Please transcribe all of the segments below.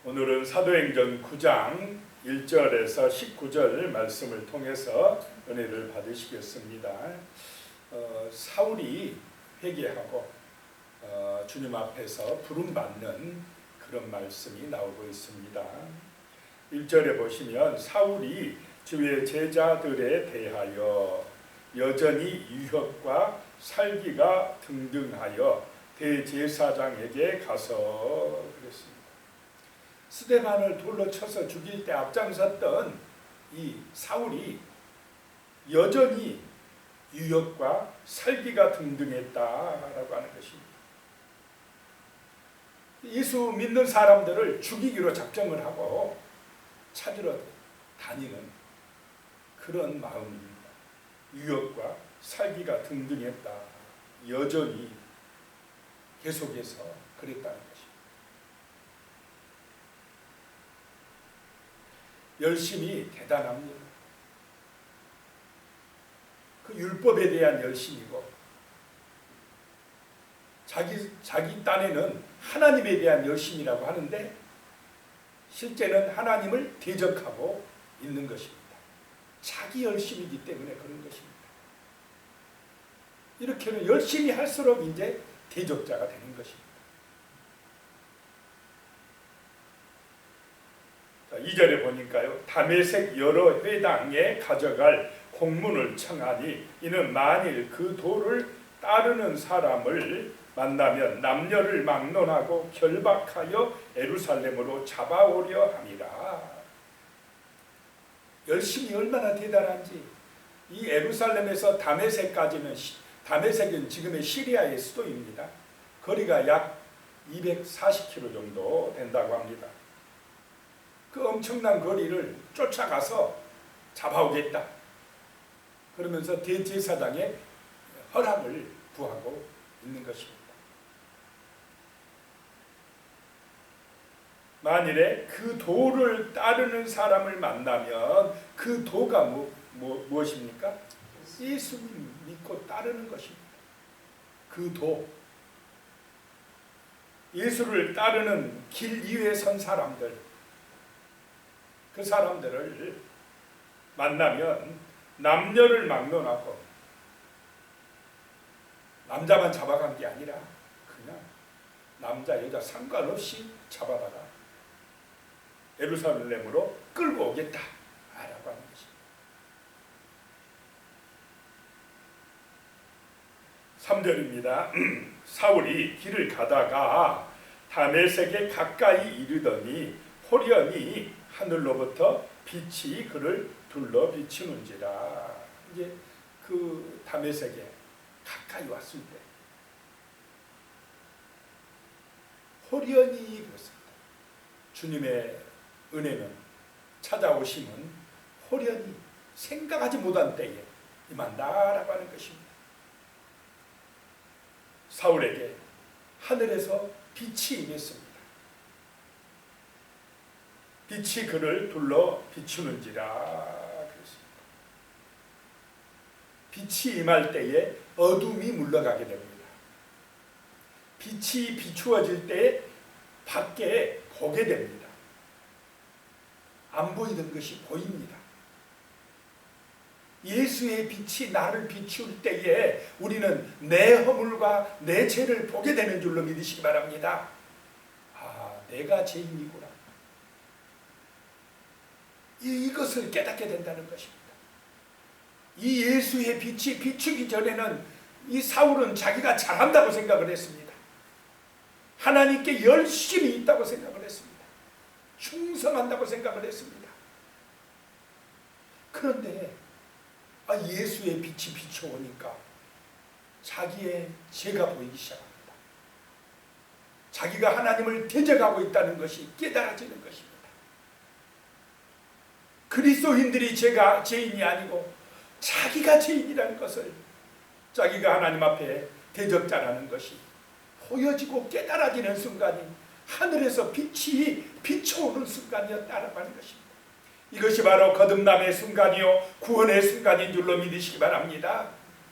오늘은 사도행전 9장 1절에서 19절 말씀을 통해서 은혜를 받으시겠습니다. 사울이 회개하고 주님 앞에서 부름받는 그런 말씀이 나오고 있습니다. 1절에 보시면 사울이 주의 제자들에 대하여 여전히 유혹과 살기가 등등하여 대제사장에게 가서 그랬습니다. 스데반을 돌로 쳐서 죽일 때 앞장섰던 이 사울이 여전히 유혹과 살기가 등등했다라고 하는 것입니다. 예수 믿는 사람들을 죽이기로 작정을 하고 찾으러 다니는 그런 마음입니다. 유혹과 살기가 등등했다. 여전히 계속해서 그랬다는 것입니다. 열심이 대단합니다. 그 율법에 대한 열심이고 자기 딴에는 하나님에 대한 열심이라고 하는데 실제는 하나님을 대적하고 있는 것입니다. 자기 열심이기 때문에 그런 것입니다. 이렇게는 열심히 할수록 이제 대적자가 되는 것입니다. 2절에 보니까요. 다메섹 여러 회당에 가져갈 공문을 청하니 이는 만일 그 도를 따르는 사람을 만나면 남녀를 막론하고 결박하여 예루살렘으로 잡아오려 함이라. 열심이 얼마나 대단한지. 이 예루살렘에서 다메섹까지는, 다메섹은 지금의 시리아의 수도입니다. 거리가 약 240km 정도 된다고 합니다. 그 엄청난 거리를 쫓아가서 잡아오겠다. 그러면서 대제사장의 허락을 구하고 있는 것입니다. 만일에 그 도를 따르는 사람을 만나면 그 도가 무엇입니까? 예수님 믿고 따르는 것입니다. 그 도. 예수를 따르는 길 위에 선 사람들, 그 사람들을 만나면 남녀를 막론하고 남자만 잡아간 게 아니라 그냥 남자 여자 상관없이 잡아다가 예루살렘으로 끌고 오겠다 라고 하는 것입니다. 3절입니다. 사울이 길을 가다가 다메섹에 가까이 이르더니 호련히 하늘로부터 빛이 그를 둘러 비추는지라. 이제 그 다메섹에 가까이 왔을 때 호련히 그렇습니다. 주님의 은혜는, 찾아오심은 호련히 생각하지 못한 때에 임한다라고 하는 것입니다. 사울에게 하늘에서 빛이 임했습니다. 빛이 그를 둘러 비추는지라 그랬습니다. 빛이 임할 때에 어둠이 물러가게 됩니다. 빛이 비추어질 때에 밖에 보게 됩니다. 안 보이던 것이 보입니다. 예수의 빛이 나를 비출 때에 우리는 내 허물과 내 죄를 보게 되는 줄로 믿으시기 바랍니다. 아, 내가 죄인이구나. 이것을 깨닫게 된다는 것입니다. 이 예수의 빛이 비추기 전에는 이 사울은 자기가 잘한다고 생각을 했습니다. 하나님께 열심히 있다고 생각을 했습니다. 충성한다고 생각을 했습니다. 그런데 예수의 빛이 비춰오니까 자기의 죄가 보이기 시작합니다. 자기가 하나님을 대적하고 있다는 것이 깨달아지는 것입니다. 그리스도인들이 죄인이 아니고 자기가 죄인이라는 것을, 자기가 하나님 앞에 대적자라는 것이 보여지고 깨달아지는 순간이 하늘에서 빛이 비춰오는 순간이었다라고 하는 것입니다. 이것이 바로 거듭남의 순간이요 구원의 순간인 줄로 믿으시기 바랍니다.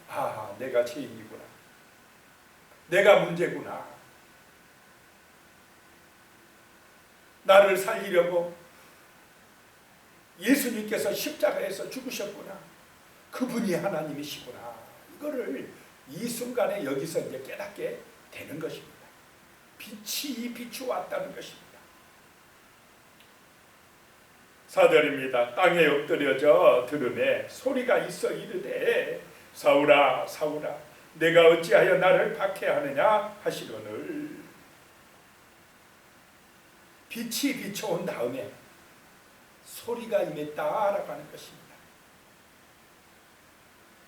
아, 내가 죄인이구나. 내가 문제구나. 나를 살리려고 예수님께서 십자가에서 죽으셨구나. 그분이 하나님이시구나. 이거를 이 순간에 여기서 이제 깨닫게 되는 것입니다. 빛이 비추었다는 것입니다. 4절입니다. 땅에 엎드려져 들음에 소리가 있어 이르되 사울아 사울아 내가 어찌하여 나를 박해하느냐 하시거늘. 빛이 비춰온 다음에 소리가 임했다라고 하는 것입니다.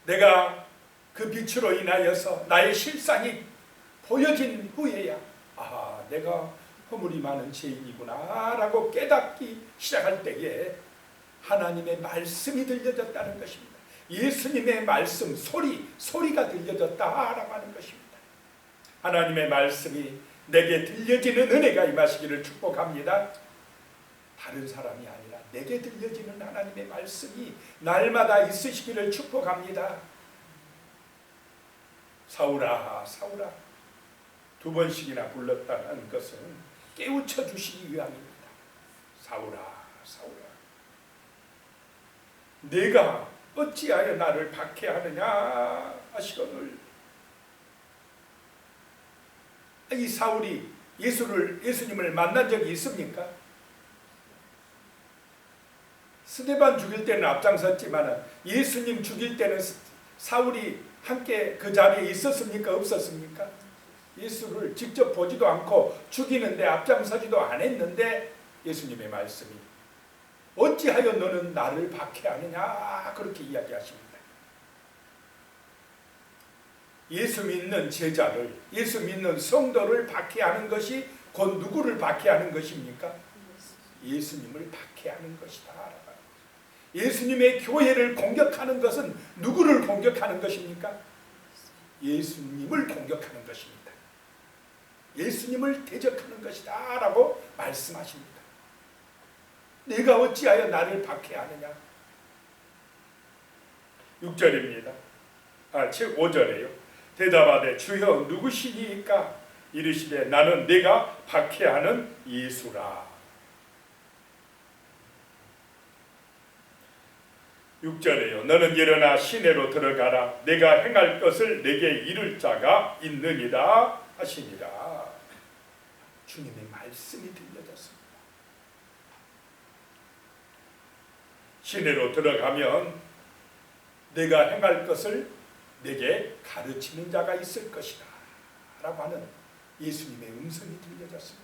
내가 그 빛으로 인하여서 나의 실상이 보여진 후에야 내가 허물이 많은 죄인이구나 라고 깨닫기 시작할 때에 하나님의 말씀이 들려졌다는 것입니다. 예수님의 말씀, 소리가 들려졌다라고 하는 것입니다. 하나님의 말씀이 내게 들려지는 은혜가 임하시기를 축복합니다. 다른 사람이 아니라 내게 들려지는 하나님의 말씀이 날마다 있으시기를 축복합니다. 사울아 사울아 두 번씩이나 불렀다는 것은 깨우쳐 주시기 위함입니다. 사울아 사울아 내가 어찌하여 나를 박해하느냐 하시거늘. 이 사울이 예수님을 만난 적이 있습니까? 스데반 죽일 때는 앞장섰지만 예수님 죽일 때는 사울이 함께 그 자리에 있었습니까? 없었습니까? 예수를 직접 보지도 않고 죽이는데 앞장서지도 않았는데 예수님의 말씀이 어찌하여 너는 나를 박해하느냐 그렇게 이야기하십니다. 예수 믿는 제자를, 예수 믿는 성도를 박해하는 것이 곧 누구를 박해하는 것입니까? 예수님을 박해하는 것이다. 예수님의 교회를 공격하는 것은 누구를 공격하는 것입니까? 예수님을 공격하는 것입니다. 예수님을 대적하는 것이다 라고 말씀하십니다. 내가 어찌하여 나를 박해하느냐. 6절입니다. 5절이에요. 대답하되 주여 누구시니까? 이르시되 나는 내가 박해하는 예수라. 6절에요. 너는 일어나 시내로 들어가라. 내가 행할 것을 내게 이룰 자가 있느니라 하시니라. 주님의 말씀이 들려졌습니다. 시내로 들어가면 내가 행할 것을 내게 가르치는 자가 있을 것이다 라고 하는 예수님의 음성이 들려졌습니다.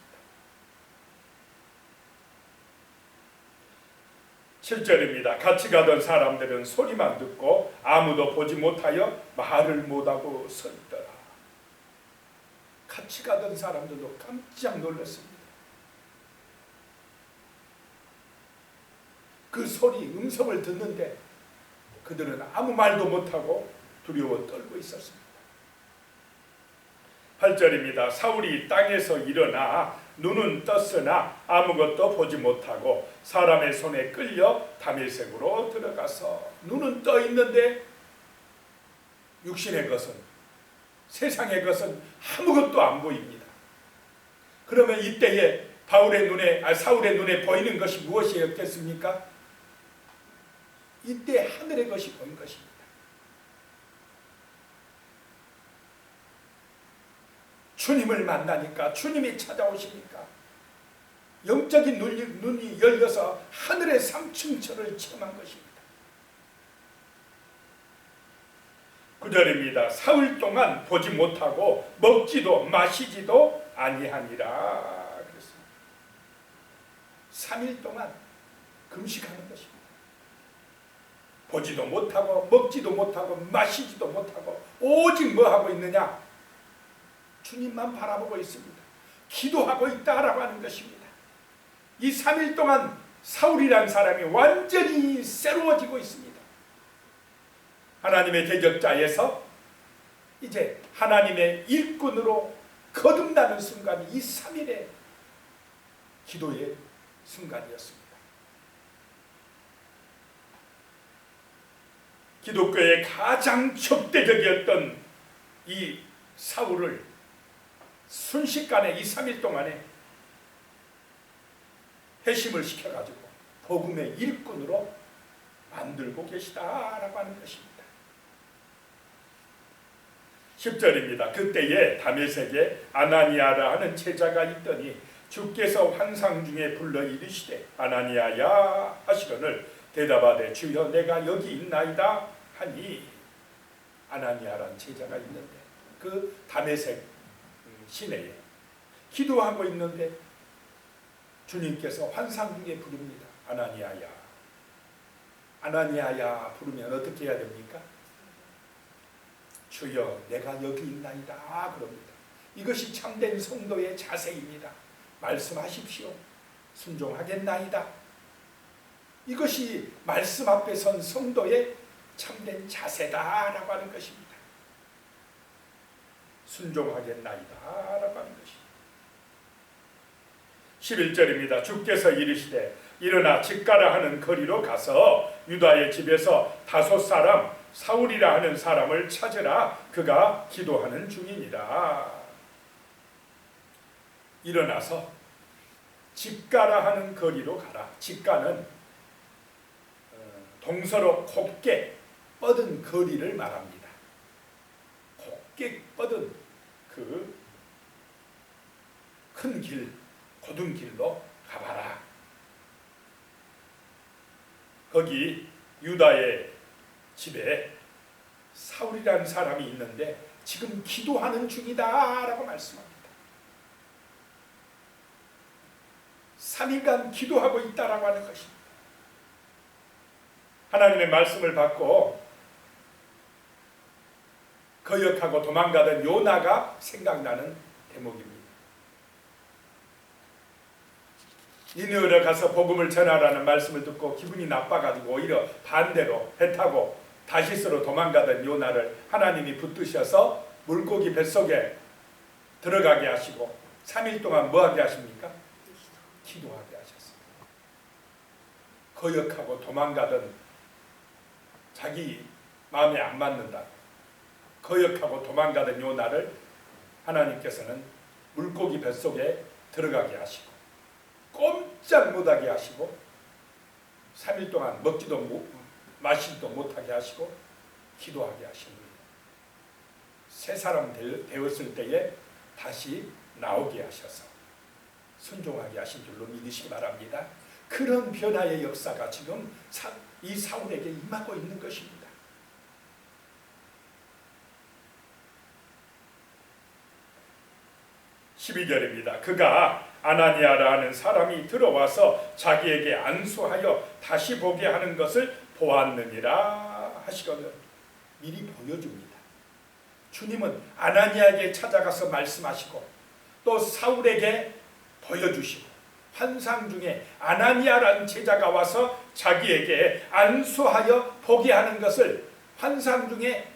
7절입니다. 같이 가던 사람들은 소리만 듣고 아무도 보지 못하여 말을 못하고 서 있더라. 같이 가던 사람들도 깜짝 놀랐습니다. 그 소리, 음성을 듣는데 그들은 아무 말도 못하고 두려워 떨고 있었습니다. 8절입니다. 사울이 땅에서 일어나 눈은 떴으나 아무것도 보지 못하고 사람의 손에 끌려 다메섹으로 들어가서 눈은 떠 있는데 육신의 것은, 세상의 것은 아무것도 안 보입니다. 그러면 이때에 사울의 눈에 보이는 것이 무엇이었겠습니까? 이때 하늘의 것이 보인 것입니다. 주님을 만나니까, 주님이 찾아오시니까 영적인 눈이 열려서 하늘의 삼층천을 체험한 것입니다. 9절입니다. 사흘 동안 보지 못하고 먹지도 마시지도 아니하니라 그랬습니다. 3일 동안 금식하는 것입니다. 보지도 못하고 먹지도 못하고 마시지도 못하고 오직 뭐 하고 있느냐? 주님만 바라보고 있습니다. 기도하고 있다라고 하는 것입니다. 이 3일 동안 사울이라는 사람이 완전히 새로워지고 있습니다. 하나님의 대적자에서 이제 하나님의 일꾼으로 거듭나는 순간이 이 3일의 기도의 순간이었습니다. 기독교의 가장 적대적이었던 이 사울을 순식간에 이 3일 동안에 회심을 시켜가지고 복음의 일꾼으로 만들고 계시다라고 하는 것입니다. 10절입니다. 그때에 다메섹에 아나니아라 하는 제자가 있더니 주께서 환상 중에 불러 이르시되 아나니아야 하시거늘 대답하되 주여 내가 여기 있나이다 하니, 아나니아라는 제자가 있는데 그 다메섹 시내에 기도하고 있는데 주님께서 환상 중에 부릅니다. 아나니아야. 아나니아야 부르면 어떻게 해야 됩니까? 주여 내가 여기 있나이다 그럽니다. 이것이 참된 성도의 자세입니다. 말씀하십시오. 순종하겠나이다. 이것이 말씀 앞에 선 성도의 참된 자세다라고 하는 것입니다. 순종하겠나이다라고 하는 것입니다. 11절입니다. 주께서 이르시되 일어나 집가라 하는 거리로 가서 유다의 집에서 다섯 사람 사울이라 하는 사람을 찾으라. 그가 기도하는 중이니라. 일어나서 집가라 하는 거리로 가라. 집가는 동서로 곱게 뻗은 거리를 말합니다. 곱게 뻗은 그 큰 길, 곧은 길로 가봐라. 거기 유다의 집에 사울이라는 사람이 있는데 지금 기도하는 중이다 라고 말씀합니다. 3일간 기도하고 있다라고 하는 것입니다. 하나님의 말씀을 받고 거역하고 도망가던 요나가 생각나는 대목입니다. 니느웨로 가서 복음을 전하라는 말씀을 듣고 기분이 나빠가지고 오히려 반대로 배 타고 다시스로 도망가던 요나를 하나님이 붙드셔서 물고기 뱃속에 들어가게 하시고 3일 동안 뭐하게 하십니까? 기도하게 하셨습니다. 거역하고 도망가던 자기 마음에 안 맞는다 거역하고 도망가던 요나를 하나님께서는 물고기 뱃속에 들어가게 하시고 꼼짝 못하게 하시고 3일 동안 먹지도 마시지도 못하게 하시고 기도하게 하십니다. 새 사람 되었을 때에 다시 나오게 하셔서 순종하게 하신 줄로 믿으시기 바랍니다. 그런 변화의 역사가 지금 이 사울에게 임하고 있는 것입니다. (12절입니다) 그가 아나니아라 하는 사람이 들어와서 자기에게 안수하여 다시 보게 하는 것을 보았느니라 하시거든. 미리 보여줍니다. 주님은 아나니아에게 찾아가서 말씀하시고 또 사울에게 보여주시고 환상 중에 아나니아라는 제자가 와서 자기에게 안수하여 보게 하는 것을 환상 중에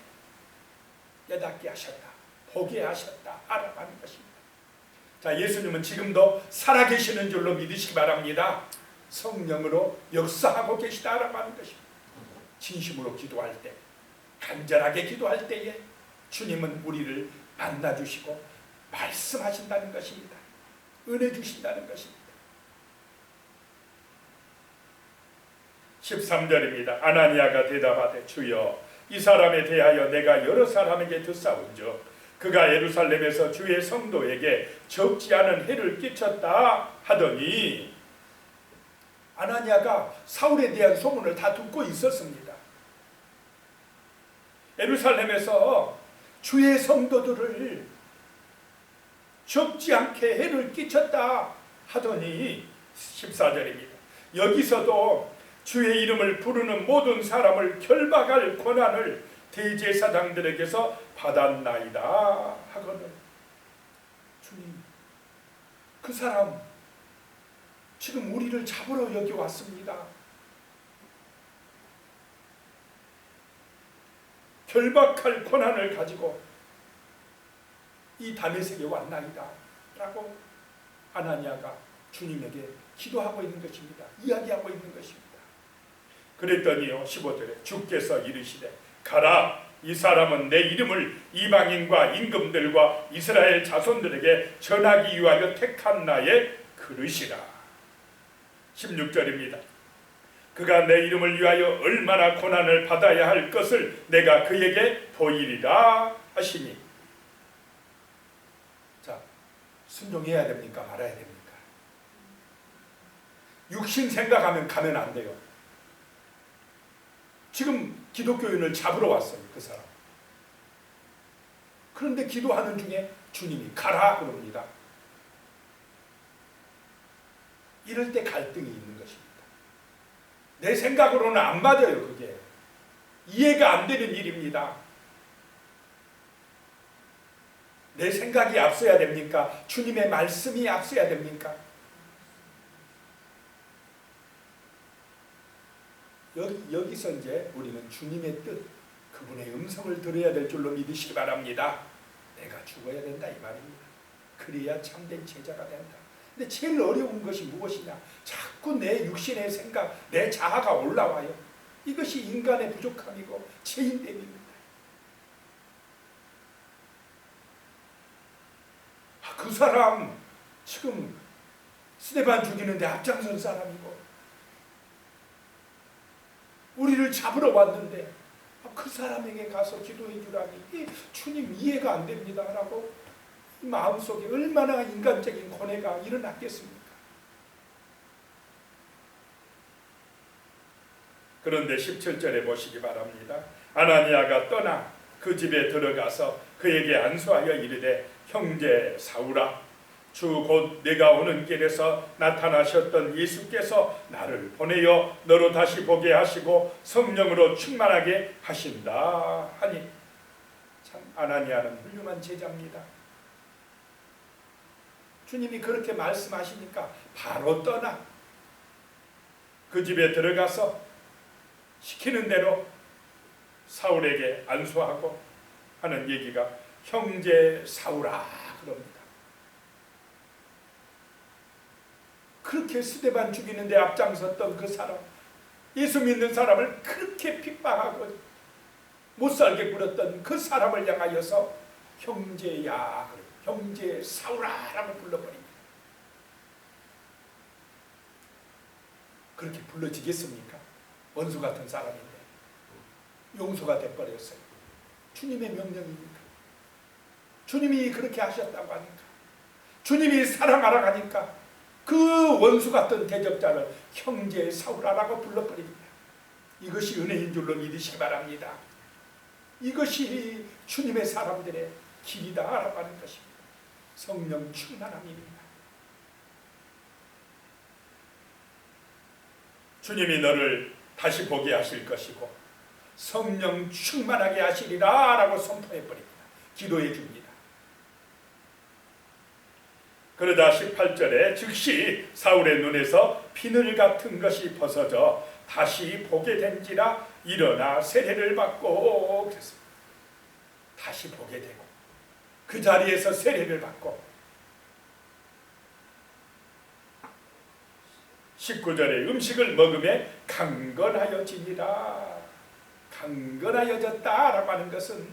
깨닫게 하셨다. 보게 하셨다. 알아가는 것입니다. 자, 예수님은 지금도 살아계시는 줄로 믿으시기 바랍니다. 성령으로 역사하고 계시다라고 하는 것입니다. 진심으로 기도할 때, 간절하게 기도할 때에 주님은 우리를 만나주시고 말씀하신다는 것입니다. 은혜 주신다는 것입니다. 13절입니다. 아나니아가 대답하되 주여 이 사람에 대하여 내가 여러 사람에게 듣사온즉 그가 예루살렘에서 주의 성도에게 적지 않은 해를 끼쳤다 하더니, 아나니아가 사울에 대한 소문을 다 듣고 있었습니다. 예루살렘에서 주의 성도들을 적지 않게 해를 끼쳤다 하더니 14절입니다. 여기서도 주의 이름을 부르는 모든 사람을 결박할 권한을 대제사장들에게서 받았나이다 하거든. 주님, 그 사람 지금 우리를 잡으러 여기 왔습니다. 결박할 권한을 가지고 이 다메섹에 왔나이다 라고 아나니아가 주님에게 기도하고 있는 것입니다. 이야기하고 있는 것입니다. 그랬더니요 15절에 주께서 이르시되 가라, 이 사람은 내 이름을 이방인과 임금들과 이스라엘 자손들에게 전하기 위하여 택한 나의 그릇이라. 16절입니다. 그가 내 이름을 위하여 얼마나 고난을 받아야 할 것을 내가 그에게 보이리라 하시니. 자, 순종해야 됩니까? 말아야 됩니까? 육신 생각하면 가면 안 돼요. 지금 기독교인을 잡으러 왔어요, 그 사람. 그런데 기도하는 중에 주님이 가라 그럽니다. 이럴 때 갈등이 있는 것입니다. 내 생각으로는 안 맞아요. 그게 이해가 안 되는 일입니다. 내 생각이 앞서야 됩니까? 주님의 말씀이 앞서야 됩니까? 여기서 이제 우리는 주님의 뜻, 그분의 음성을 들어야 될 줄로 믿으시기 바랍니다. 내가 죽어야 된다 이 말입니다. 그래야 참된 제자가 된다. 근데 제일 어려운 것이 무엇이냐? 자꾸 내 육신의 생각, 내 자아가 올라와요. 이것이 인간의 부족함이고 죄인됨입니다. 그 사람 지금 스데반 죽이는데 앞장선 사람이고 우리를 잡으러 왔는데 그 사람에게 가서 기도해 주라니 주님 이해가 안 됩니다 라고 마음속에 얼마나 인간적인 고뇌가 일어났겠습니까? 그런데 17절에 보시기 바랍니다. 아나니아가 떠나 그 집에 들어가서 그에게 안수하여 이르되 형제 사울아, 주 곧 내가 오는 길에서 나타나셨던 예수께서 나를 보내어 너로 다시 보게 하시고 성령으로 충만하게 하신다 하니. 참 아나니아는 훌륭한 제자입니다. 주님이 그렇게 말씀하시니까 바로 떠나 그 집에 들어가서 시키는 대로 사울에게 안수하고 하는 얘기가 형제 사울아 그럽니다. 그렇게 스데반 죽이는데 앞장섰던 그 사람, 예수 믿는 사람을 그렇게 핍박하고 못살게 굴었던 그 사람을 향하여서 형제야, 형제 사울아라고 불러버립니다. 그렇게 불러지겠습니까? 원수 같은 사람인데 용서가 돼버렸어요. 주님의 명령입니까? 주님이 그렇게 하셨다고 하니까, 주님이 사랑하라고 하니까 그 원수 같은 대적자를 형제 사울아라고 불러버립니다. 이것이 은혜인 줄로 믿으시기 바랍니다. 이것이 주님의 사람들의 길이다라고 하는 것입니다. 성령 충만함입니다. 주님이 너를 다시 보게 하실 것이고 성령 충만하게 하시리라 라고 선포해버립니다. 기도해 줍니다. 그러자 18절에 즉시 사울의 눈에서 비늘 같은 것이 벗어져 다시 보게 된지라 일어나 세례를 받고 그랬습니다. 다시 보게 되고 그 자리에서 세례를 받고 19절에 음식을 먹음에 강건하여지니라. 강건하여졌다라고 하는 것은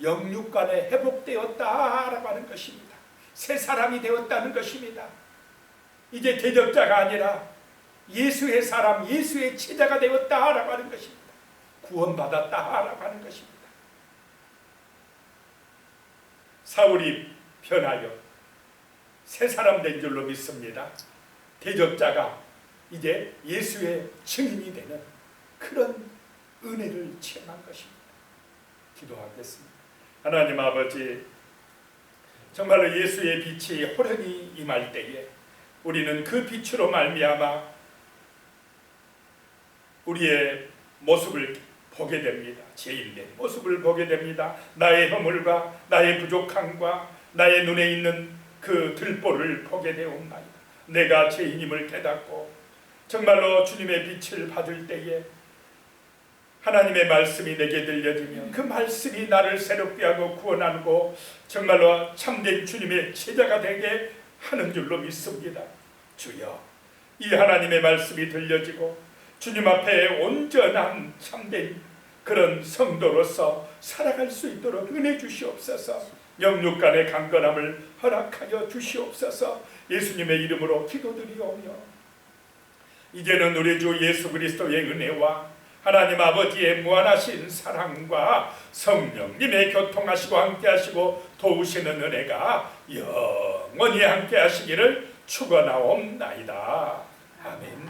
영육간에 회복되었다라고 하는 것입니다. 새 사람이 되었다는 것입니다. 이제 대적자가 아니라 예수의 사람, 예수의 제자가 되었다라고 하는 것입니다. 구원받았다라고 하는 것입니다. 사울이 변하여 새 사람 된 줄로 믿습니다. 대적자가 이제 예수의 증인이 되는 그런 은혜를 체험한 것입니다. 기도하겠습니다. 하나님 아버지, 정말로 예수의 빛이 호련히 임할 때에 우리는 그 빛으로 말미암아 우리의 모습을 보게 됩니다. 죄인된 모습을 보게 됩니다. 나의 허물과 나의 부족함과 나의 눈에 있는 그 들보를 보게 되옵나이다. 내가 죄인임을 깨닫고 정말로 주님의 빛을 받을 때에 하나님의 말씀이 내게 들려지면 그 말씀이 나를 새롭게 하고 구원하고 정말로 참된 주님의 제자가 되게 하는 줄로 믿습니다. 주여, 이 하나님의 말씀이 들려지고 주님 앞에 온전한 참된 그런 성도로서 살아갈 수 있도록 은혜 주시옵소서. 영육간의 강건함을 허락하여 주시옵소서. 예수님의 이름으로 기도드리오며 이제는 우리 주 예수 그리스도의 은혜와 하나님 아버지의 무한하신 사랑과 성령님의 교통하시고 함께하시고 도우시는 은혜가 영원히 함께하시기를 축원하옵나이다. 아멘.